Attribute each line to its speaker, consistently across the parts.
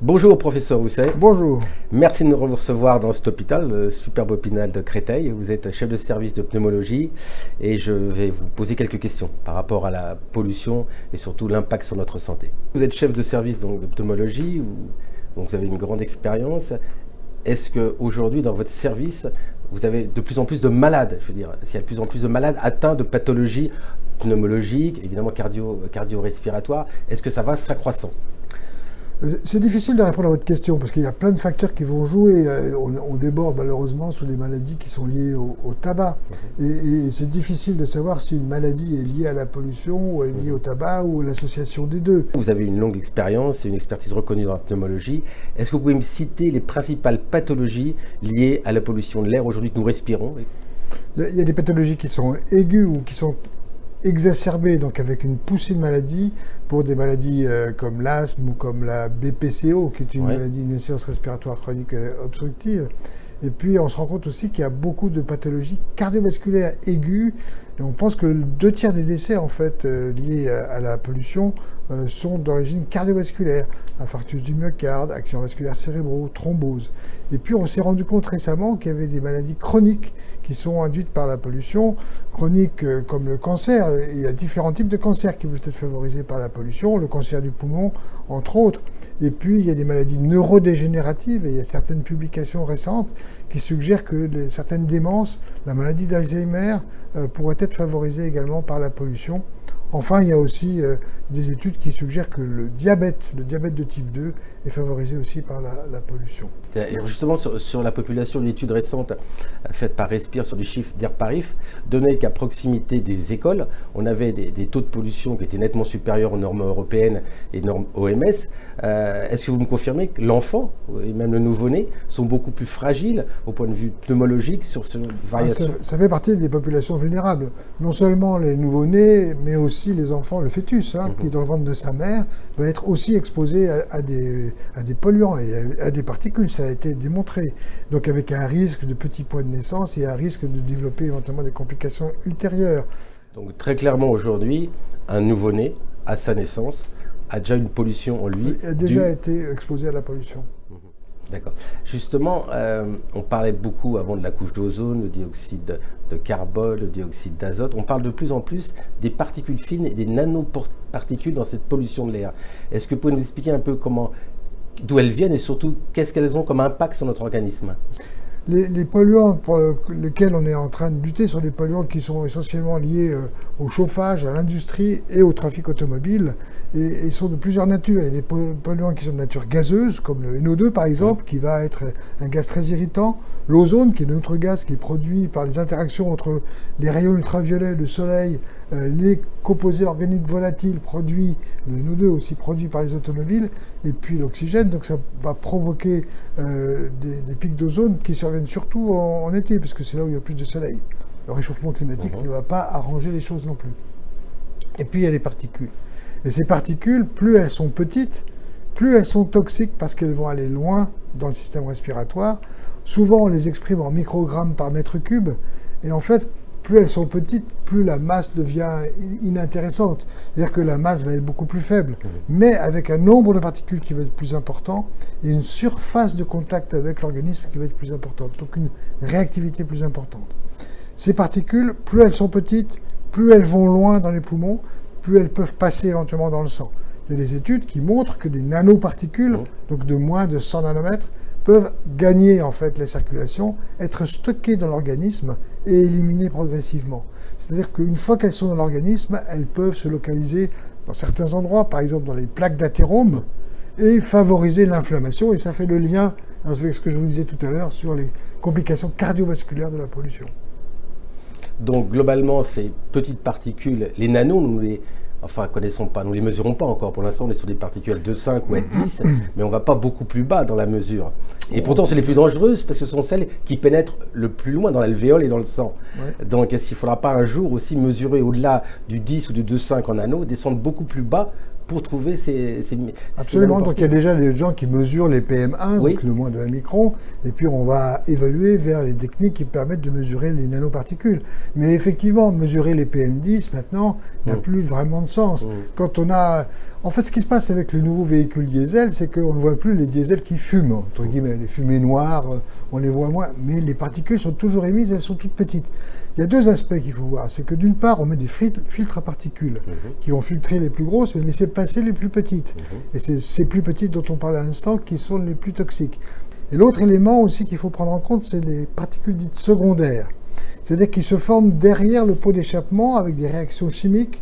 Speaker 1: Bonjour professeur Rousset.
Speaker 2: Bonjour.
Speaker 1: Merci de nous recevoir dans cet hôpital, le superbe hôpital de Créteil. Vous êtes chef de service de pneumologie et je vais vous poser quelques questions par rapport à la pollution et surtout l'impact sur notre santé. Vous êtes chef de service donc, de pneumologie, donc vous avez une grande expérience. Est-ce qu'aujourd'hui dans votre service, vous avez de plus en plus de malades, est-ce qu'il y a de plus en plus de malades atteints de pathologies pneumologiques, évidemment cardio-respiratoires, est-ce que ça va s'accroissant ?
Speaker 2: C'est difficile de répondre à votre question parce qu'il y a plein de facteurs qui vont jouer. On déborde malheureusement sur des maladies qui sont liées au tabac. Et c'est difficile de savoir si une maladie est liée à la pollution ou est liée au tabac ou à l'association des deux.
Speaker 1: Vous avez une longue expérience et une expertise reconnue dans la pneumologie. Est-ce que vous pouvez me citer les principales pathologies liées à la pollution de l'air aujourd'hui que nous respirons ?
Speaker 2: Il y a des pathologies qui sont aiguës ou qui sont exacerbée, donc avec une poussée de maladies pour des maladies comme l'asthme ou comme la BPCO, qui est une maladie d'insuffisance respiratoire chronique obstructive. Et puis on se rend compte aussi qu'il y a beaucoup de pathologies cardiovasculaires aiguës. Et on pense que 2/3 des décès en fait liés à la pollution sont d'origine cardiovasculaire. Infarctus du myocarde, accidents vasculaires cérébraux, thrombose. Et puis on s'est rendu compte récemment qu'il y avait des maladies chroniques qui sont induites par la pollution. Chroniques comme le cancer. Il y a différents types de cancers qui peuvent être favorisés par la pollution. Le cancer du poumon, entre autres. Et puis il y a des maladies neurodégénératives. Et il y a certaines publications récentes qui suggèrent que certaines démences, la maladie d'Alzheimer, pourraient être favorisées également par la pollution. Enfin, il y a aussi des études qui suggèrent que le diabète de type 2 est favorisé aussi par la pollution.
Speaker 1: Et justement, sur la population, une étude récente faite par Respire sur les chiffres d'Airparif donnait qu'à proximité des écoles, on avait des taux de pollution qui étaient nettement supérieurs aux normes européennes et normes OMS. Est-ce que vous me confirmez que l'enfant et même le nouveau-né sont beaucoup plus fragiles au point de vue pneumologique sur ce variation ?
Speaker 2: Ça fait partie des populations vulnérables. Non seulement les nouveau-nés, mais aussi les enfants, le fœtus, qui est dans le ventre de sa mère, va être aussi exposé à des polluants et à des particules, ça a été démontré. Donc avec un risque de petit poids de naissance et un risque de développer éventuellement des complications ultérieures.
Speaker 1: Donc très clairement aujourd'hui, un nouveau-né, à sa naissance, a déjà une pollution en lui.
Speaker 2: Il a déjà été exposé à la pollution.
Speaker 1: D'accord. Justement, on parlait beaucoup avant de la couche d'ozone, le dioxyde de carbone, le dioxyde d'azote. On parle de plus en plus des particules fines et des nanoparticules dans cette pollution de l'air. Est-ce que vous pouvez nous expliquer un peu d'où elles viennent et surtout qu'est-ce qu'elles ont comme impact sur notre organisme ?
Speaker 2: Les polluants pour lesquels on est en train de lutter sont des polluants qui sont essentiellement liés au chauffage, à l'industrie et au trafic automobile. Et ils sont de plusieurs natures. Il y a des polluants qui sont de nature gazeuse, comme le NO2 par exemple, qui va être un gaz très irritant. L'ozone, qui est un autre gaz qui est produit par les interactions entre les rayons ultraviolets, le soleil, les composés organiques volatiles produits, le NO2 aussi produit par les automobiles, et puis l'oxygène. Donc ça va provoquer des pics d'ozone qui surviennent surtout en été, parce que c'est là où il y a plus de soleil. Le réchauffement climatique ne va pas arranger les choses non plus. Et puis il y a les particules. Et ces particules, plus elles sont petites, plus elles sont toxiques parce qu'elles vont aller loin dans le système respiratoire. Souvent, on les exprime en microgrammes par mètre cube. Et en fait, plus elles sont petites, plus la masse devient inintéressante. C'est-à-dire que la masse va être beaucoup plus faible, mais avec un nombre de particules qui va être plus important et une surface de contact avec l'organisme qui va être plus importante, donc une réactivité plus importante. Ces particules, plus elles sont petites, plus elles vont loin dans les poumons, plus elles peuvent passer éventuellement dans le sang. Il y a des études qui montrent que des nanoparticules, donc de moins de 100 nanomètres, peuvent gagner en fait la circulation, être stockées dans l'organisme et éliminées progressivement. C'est-à-dire qu'une fois qu'elles sont dans l'organisme, elles peuvent se localiser dans certains endroits, par exemple dans les plaques d'athérome, et favoriser l'inflammation. Et ça fait le lien avec ce que je vous disais tout à l'heure sur les complications cardiovasculaires de la pollution.
Speaker 1: Donc globalement, ces petites particules, les nanos, connaissons pas, nous les mesurons pas encore. Pour l'instant, on est sur des particules de 5 ou à 10, mais on va pas beaucoup plus bas dans la mesure. Et pourtant, c'est les plus dangereuses parce que ce sont celles qui pénètrent le plus loin dans l'alvéole et dans le sang. Ouais. Donc, est-ce qu'il ne faudra pas un jour aussi mesurer au-delà du 10 ou du 2,5 en nano, descendre beaucoup plus bas pour trouver ces
Speaker 2: Absolument, donc il y a déjà des gens qui mesurent les PM1, donc le moins de 1 micron, et puis on va évaluer vers les techniques qui permettent de mesurer les nanoparticules. Mais effectivement, mesurer les PM10 maintenant n'a plus vraiment de sens. Quand on a En fait, ce qui se passe avec les nouveaux véhicules diesel, c'est qu'on ne voit plus les diesels qui fument, entre guillemets. Les fumées noires, on les voit moins, mais les particules sont toujours émises, elles sont toutes petites. Il y a deux aspects qu'il faut voir. C'est que d'une part, on met des filtres à particules qui vont filtrer les plus grosses, mais laisser passer les plus petites. Et c'est ces plus petites dont on parlait à l'instant qui sont les plus toxiques. Et l'autre élément aussi qu'il faut prendre en compte, c'est les particules dites secondaires. C'est-à-dire qu'ils se forment derrière le pot d'échappement avec des réactions chimiques,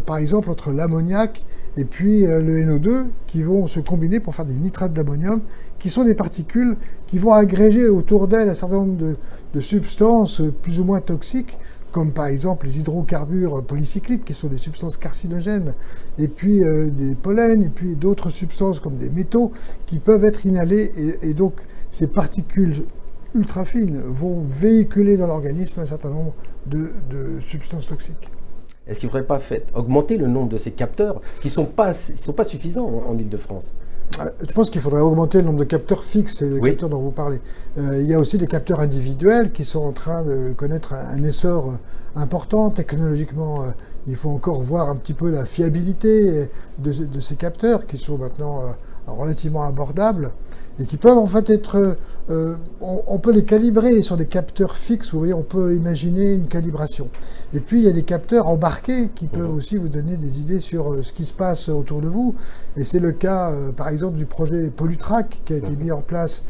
Speaker 2: par exemple entre l'ammoniac et puis le NO2, qui vont se combiner pour faire des nitrates d'ammonium, qui sont des particules qui vont agréger autour d'elles un certain nombre de substances plus ou moins toxiques, comme par exemple les hydrocarbures polycycliques, qui sont des substances carcinogènes, et puis des pollens, et puis d'autres substances comme des métaux, qui peuvent être inhalées, et donc ces particules ultra fines vont véhiculer dans l'organisme un certain nombre de substances toxiques.
Speaker 1: Est-ce qu'il ne faudrait pas augmenter le nombre de ces capteurs qui ne sont pas suffisants en Île-de-France?
Speaker 2: Je pense qu'il faudrait augmenter le nombre de capteurs fixes, les capteurs dont vous parlez. Il y a aussi des capteurs individuels qui sont en train de connaître un essor important. Technologiquement, il faut encore voir un petit peu la fiabilité de ces capteurs qui sont maintenant relativement abordables et qui peuvent en fait être... on peut les calibrer sur des capteurs fixes, vous voyez, on peut imaginer une calibration. Et puis il y a des capteurs embarqués qui peuvent aussi vous donner des idées sur ce qui se passe autour de vous. Et c'est le cas, par exemple, du projet Polytrack qui a été mis en place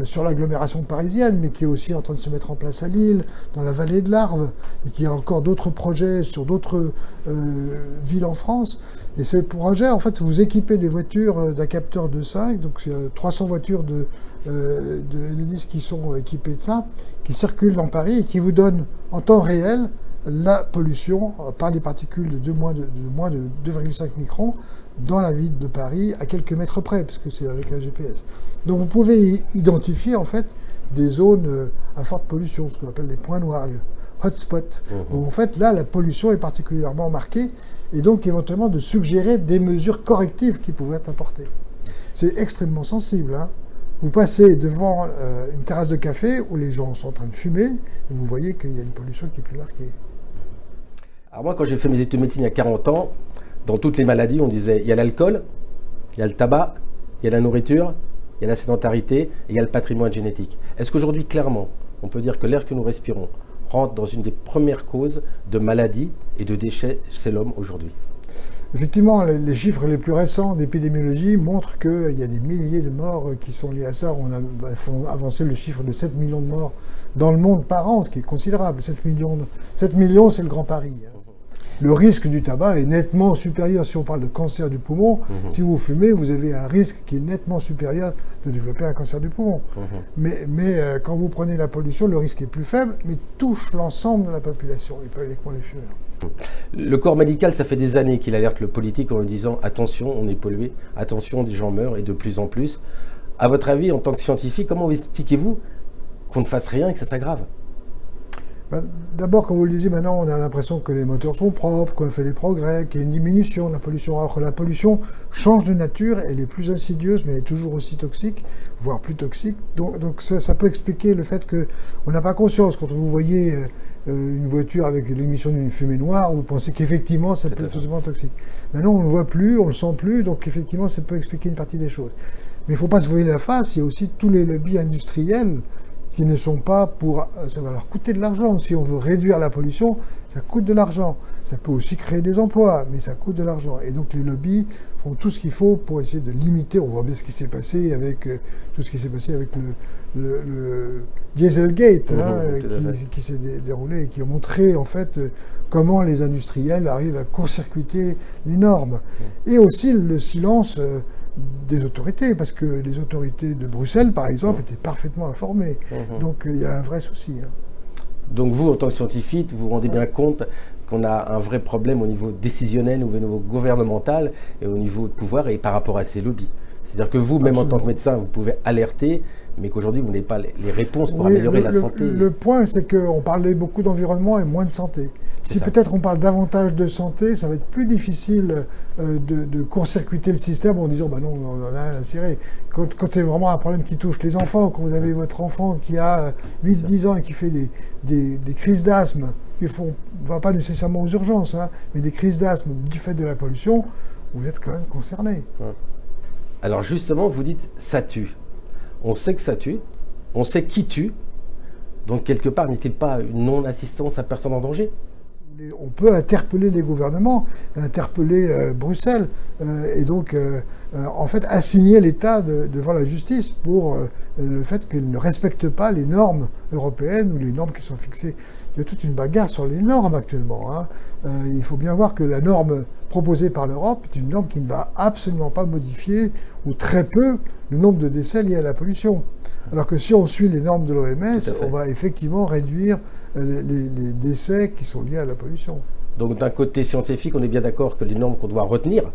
Speaker 2: sur l'agglomération parisienne, mais qui est aussi en train de se mettre en place à Lille, dans la vallée de l'Arve, et qui a encore d'autres projets sur d'autres villes en France. Et ce projet, en fait, vous équipez des voitures d'un capteur de 5, donc il y a 300 voitures de Enedis qui sont équipées de ça, qui circulent dans Paris et qui vous donnent en temps réel la pollution par les particules de moins de 2,5 microns dans la ville de Paris à quelques mètres près, parce que c'est avec un GPS. Donc vous pouvez identifier en fait des zones à forte pollution, ce qu'on appelle les points noirs, les hotspots, où en fait là la pollution est particulièrement marquée, et donc éventuellement de suggérer des mesures correctives qui pourraient être apportées. C'est extrêmement sensible, hein. Vous passez devant une terrasse de café où les gens sont en train de fumer, et vous voyez qu'il y a une pollution qui est plus marquée.
Speaker 1: Alors moi, quand j'ai fait mes études de médecine il y a 40 ans, dans toutes les maladies, on disait il y a l'alcool, il y a le tabac, il y a la nourriture, il y a la sédentarité et il y a le patrimoine génétique. Est-ce qu'aujourd'hui, clairement, on peut dire que l'air que nous respirons rentre dans une des premières causes de maladies et de déchets chez l'homme aujourd'hui?
Speaker 2: Effectivement, les chiffres les plus récents d'épidémiologie montrent qu'il y a des milliers de morts qui sont liés à ça. On a avancé le chiffre de 7 millions de morts dans le monde par an, ce qui est considérable. 7 millions, c'est le Grand Paris. Le risque du tabac est nettement supérieur. Si on parle de cancer du poumon, si vous fumez, vous avez un risque qui est nettement supérieur de développer un cancer du poumon. Mais quand vous prenez la pollution, le risque est plus faible, mais touche l'ensemble de la population, et pas uniquement les fumeurs.
Speaker 1: Le corps médical, ça fait des années qu'il alerte le politique en lui disant « attention, on est pollué, attention, des gens meurent, et de plus en plus ». À votre avis, en tant que scientifique, comment expliquez-vous qu'on ne fasse rien et que ça s'aggrave?
Speaker 2: D'abord, comme vous le disiez, maintenant on a l'impression que les moteurs sont propres, qu'on fait des progrès, qu'il y a une diminution de la pollution. Alors que la pollution change de nature, elle est plus insidieuse, mais elle est toujours aussi toxique, voire plus toxique. Donc ça peut expliquer le fait qu'on n'a pas conscience. Quand vous voyez une voiture avec l'émission d'une fumée noire, vous pensez qu'effectivement ça peut être totalement toxique. Maintenant on ne le voit plus, on ne le sent plus, donc effectivement ça peut expliquer une partie des choses. Mais il ne faut pas se voiler la face, il y a aussi tous les lobbies industriels qui ne sont pas pour... Ça va leur coûter de l'argent. Si on veut réduire la pollution, ça coûte de l'argent. Ça peut aussi créer des emplois, mais ça coûte de l'argent. Et donc les lobbies font tout ce qu'il faut pour essayer de limiter. On voit bien ce qui s'est passé avec tout ce qui s'est passé avec le Dieselgate qui s'est déroulé et qui a montré en fait comment les industriels arrivent à court-circuiter les normes. Et aussi le silence des autorités, parce que les autorités de Bruxelles, par exemple, étaient parfaitement informées. Donc il y a un vrai souci.
Speaker 1: Donc vous, en tant que scientifique, vous vous rendez bien compte qu'on a un vrai problème au niveau décisionnel, au niveau gouvernemental et au niveau de pouvoir et par rapport à ces lobbies. C'est-à-dire que vous, même en tant que médecin, vous pouvez alerter, mais qu'aujourd'hui, vous n'avez pas les réponses pour améliorer la santé.
Speaker 2: Le point, c'est qu'on parlait beaucoup d'environnement et moins de santé. Si peut-être on parle davantage de santé, ça va être plus difficile de court-circuiter le système en disant bah non, on en a rien à cirer. Quand c'est vraiment un problème qui touche les enfants, quand vous avez votre enfant qui a 8-10 ans et qui fait des crises d'asthme, qui ne va pas nécessairement aux urgences, hein, mais des crises d'asthme du fait de la pollution, vous êtes quand même concerné.
Speaker 1: Alors justement, vous dites ça tue. On sait que ça tue, on sait qui tue, donc quelque part, n'est-il pas une non-assistance à personne en danger ?
Speaker 2: On peut interpeller les gouvernements, interpeller Bruxelles, et donc en fait assigner l'État devant la justice pour le fait qu'il ne respecte pas les normes européennes ou les normes qui sont fixées. Il y a toute une bagarre sur les normes actuellement, hein. Il faut bien voir que la norme proposée par l'Europe est une norme qui ne va absolument pas modifier, ou très peu, le nombre de décès liés à la pollution. Alors que si on suit les normes de l'OMS, on va effectivement réduire les décès qui sont liés à la pollution.
Speaker 1: Donc d'un côté scientifique, on est bien d'accord que les normes qu'on doit retenir,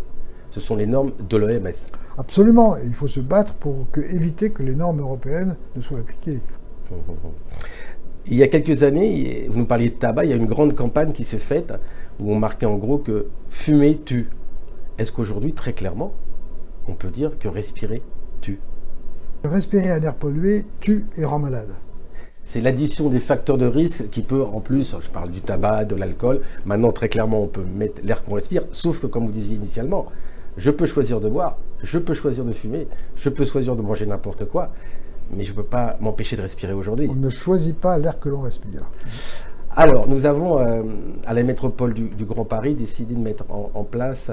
Speaker 1: ce sont les normes de l'OMS.
Speaker 2: Absolument, et il faut se battre pour éviter que les normes européennes ne soient appliquées.
Speaker 1: Il y a quelques années, vous nous parliez de tabac, il y a une grande campagne qui s'est faite où on marquait en gros que fumer tue. Est-ce qu'aujourd'hui, très clairement, on peut dire que respirer tue ?
Speaker 2: Respirer un air pollué tue et rend malade.
Speaker 1: C'est l'addition des facteurs de risque qui peut, en plus, je parle du tabac, de l'alcool, maintenant très clairement on peut mettre l'air qu'on respire, sauf que comme vous disiez initialement, je peux choisir de boire, je peux choisir de fumer, je peux choisir de manger n'importe quoi, mais je ne peux pas m'empêcher de respirer aujourd'hui.
Speaker 2: On ne choisit pas l'air que l'on respire.
Speaker 1: Alors, nous avons, à la métropole du Grand Paris, décidé de mettre en place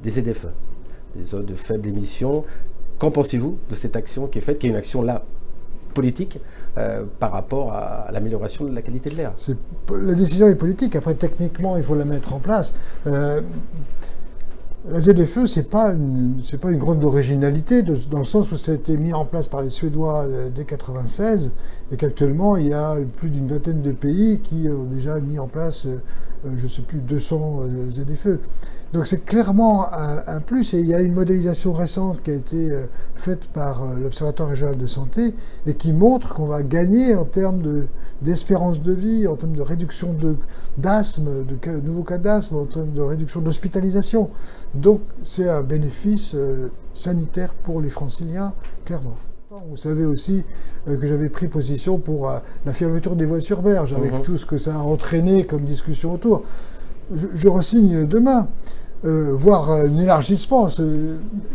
Speaker 1: des ZFE, des zones de faible émission. Qu'en pensez-vous de cette action qui est faite, qui est une action là politique par rapport à l'amélioration de la qualité de l'air ?
Speaker 2: La décision est politique, après techniquement il faut la mettre en place. La ZFE, c'est pas une grande originalité, dans le sens où ça a été mis en place par les Suédois dès 1996, et qu'actuellement il y a plus d'une vingtaine de pays qui ont déjà mis en place, je ne sais plus, 200 ZFE. Donc c'est clairement un plus, et il y a une modélisation récente qui a été faite par l'Observatoire régional de santé, et qui montre qu'on va gagner en termes d'espérance de vie, en termes de réduction d'asthme, de nouveaux cas d'asthme, en termes de réduction d'hospitalisation. Donc c'est un bénéfice sanitaire pour les Franciliens, clairement. Vous savez aussi que j'avais pris position pour la fermeture des voies sur berge, avec tout ce que ça a entraîné comme discussion autour. Je re-signe demain, voire un élargissement,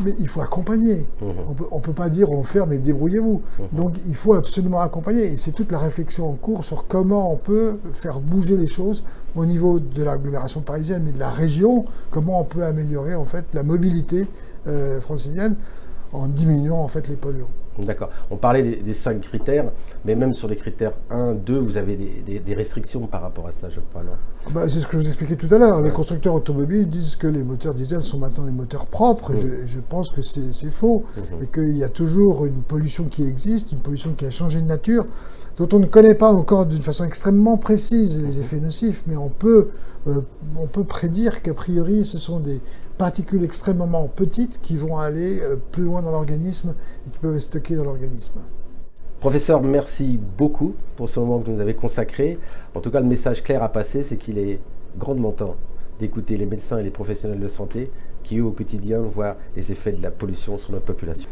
Speaker 2: mais il faut accompagner. On ne peut pas dire on ferme et débrouillez-vous. Donc il faut absolument accompagner, et c'est toute la réflexion en cours sur comment on peut faire bouger les choses au niveau de l'agglomération parisienne, mais de la région, comment on peut améliorer en fait la mobilité francilienne en diminuant en fait les polluants.
Speaker 1: D'accord. On parlait des 5 critères, mais même sur les critères 1, 2, vous avez des restrictions par rapport à ça, je crois, non ?
Speaker 2: C'est ce que je vous expliquais tout à l'heure. Les constructeurs automobiles disent que les moteurs diesel sont maintenant des moteurs propres. Je pense que c'est faux, et qu'il y a toujours une pollution qui existe, une pollution qui a changé de nature, dont on ne connaît pas encore d'une façon extrêmement précise les effets nocifs, mais on peut prédire qu'a priori ce sont des particules extrêmement petites qui vont aller plus loin dans l'organisme et qui peuvent être stockées dans l'organisme.
Speaker 1: Professeur, merci beaucoup pour ce moment que vous nous avez consacré. En tout cas, le message clair à passer, c'est qu'il est grandement temps d'écouter les médecins et les professionnels de santé qui, eux, au quotidien, voient les effets de la pollution sur notre population.